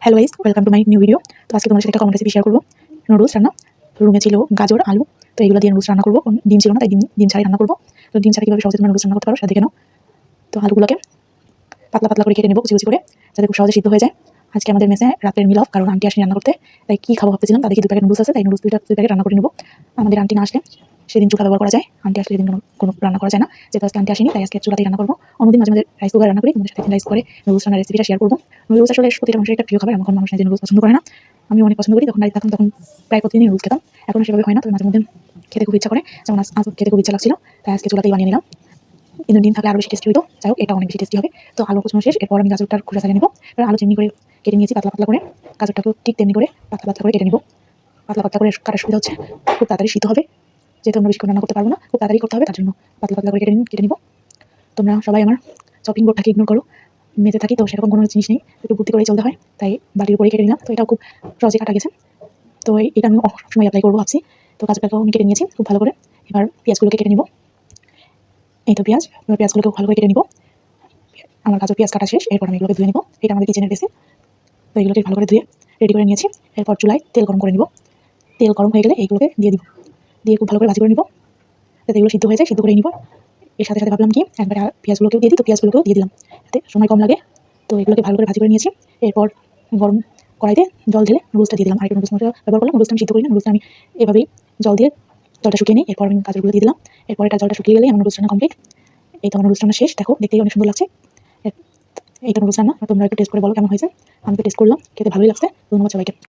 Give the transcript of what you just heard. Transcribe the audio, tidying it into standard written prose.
Hello guys, welcome to my new video. তো আজকে তোমাদের সাথে একটা কমন রেসিপি শেয়ার করবো। নুডলস রান্না। রুমে ছিল গাজর, আলু, তো এগুলো দিয়ে নুডলস রান্না করবো। ডিম ছিল না, তাই ডিম ছাড়াই রান্না করবো। তো ডিম ছাড়া কীভাবে সহজে তোমরা নুডলস রান্না করতে পারো সেটা দেখে নাও। তো আলুগুলোকে পাতলা পাতলা করে কেটে নেবো, কুচি কুচি করে, যাতে খুব সহজে সিদ্ধ হয়ে যায়। আজকে আমাদের মেসে রাতের মিল অফ, কারণ আন্টি আসেনি রান্না করতে। তাই কী খাবো ভাবতেছিলাম, তাদেরকে 2 প্যাকেট নুডলস আছে, তাই নুডলস দুই প্যাকেট রান্না করে নেবো। আমাদের আন্টি না আসলে সেদিন চুলা ব্যবহার করা যায়, আন্টি আসলে সেদিন কোনো রান্না করা যায় না। যেহেতু আজকে আন্টি আসেনি, তাই আজকে চুলাতেই রান্না করবো। অন্যদিন মাঝে মাঝে রাইস কুকারে রান্না করি, তোমাদের সাথে রাইস করে নুডলস রান্নার রেসিপিটা শেয়ার করবো। নুডলস আসলে প্রতিটা মানুষের একটা প্রিয় খাবার। এমন মানুষ নেই যে নুডলস পছন্দ করে না। আমি অনেক পছন্দ করি। যখন বাড়িতে থাকতাম তখন প্রায় প্রতিদিনই নুডলস খেতাম। এখন সেভাবে হয় না, তবে মাঝে মধ্যে খেতে খুব ইচ্ছা করে। যেমন আজ খেতে খুব ইচ্ছা লাগছিল, তাই আজকে চুলাতেই বানিয়ে নিলাম। কিন্তু ডিম থাকলে আরও বেশি টেস্টি হতো। যাই হোক, এটা অনেক বেশি টেস্টি হবে। তো আলু কুচানো শেষ, এরপর আমি গাজরটার খোসা ছাড়িয়ে নেবো। আলু চিমনি করে কেটে নিয়েছি পাতলা পাতলা করে। গাজরটাকেও ঠিক তেমনি করে পাতলা পাতলা করে কেটে নেবো। পাতলা পাতলা করে কাটার সুবিধা হচ্ছে খুব তাড়াতাড়ি সিদ্ধ হবে। যেহেতু আমরা বেশিক্ষণ রান্না করতে পারবো না, খুব তাড়াতাড়ি করতে হবে, তার জন্য পাতলা পাতলা করে কেটে নিব। তোমরা সবাই আমার চপিং বোর্ডটাকে ইগনোর করো। মেঝে থাকি তো সেরকম কোনো জিনিস নেই, একটু বুদ্ধি করেই চলতে হয়, তাই বাটির উপরেই কেটে নিলাম। তো এটাও খুব সহজে কাটা গেছে। তো এটা আমি সবসময় অ্যাপ্লাই করবো ভাবছি। তো গাজরটাকেও আমি কেটে নিয়েছি খুব ভালো করে। এবার পেঁয়াজগুলোকে কেটে নিব। এই তো পেঁয়াজগুলোকেও ভালো করে কেটে নিব। আমার গাজর পেঁয়াজ কাটা শেষ, এরপর আমি এগুলোকে ধুয়ে নিব। এটা আমাদের কিচেনের রেসিপি। তো এগুলোকে ভালো করে ধুয়ে রেডি করে নিয়েছি। এরপর চুলায় তেল গরম করে নিব। তেল গরম হয়ে গেলে এইগুলোকে দিয়ে দিব, দিয়ে খুব ভালো করে ভাজি করে নিব, যাতে এগুলো সিদ্ধ হয়ে যায়। সিদ্ধ করে নিব। এর সাথে সাথে ভাবলাম কি একবারে পেঁয়াজগুলোকেও দিয়ে দিই, তো পেঁয়াজগুলোকেও দিয়ে দিলাম, যাতে সময় কম লাগে। তো এগুলোকে ভালো করে ভাজি করে নিয়েছি। এরপর গরম কড়াইতে জল ঢেলে নুডলসটা দিয়ে দিলাম। আর একটু নুডলস মশলা ব্যবহার করলাম। নুডলসটা আমি সিদ্ধ করি না, নুডলসটা আমি এভাবেই জল দিয়ে জলটা শুকিয়ে নিই। এরপর আমি গাজরগুলো দিয়ে দিলাম। এরপর এটা জলটা শুকিয়ে গেলেই আমার নুডলস রান্না কমপ্লিট। এই তো আমার নুডলস রান্না শেষ। দেখো, দেখতেই অনেক সুন্দর লাগছে। এই তো নুডলস রান্না। তোমরা একটু টেস্ট করে বলো কেমন হয়েছে। আমি তো টেস্ট করলাম, খেতে ভালোই লাগছে। ধন্যবাদ সবাইকে।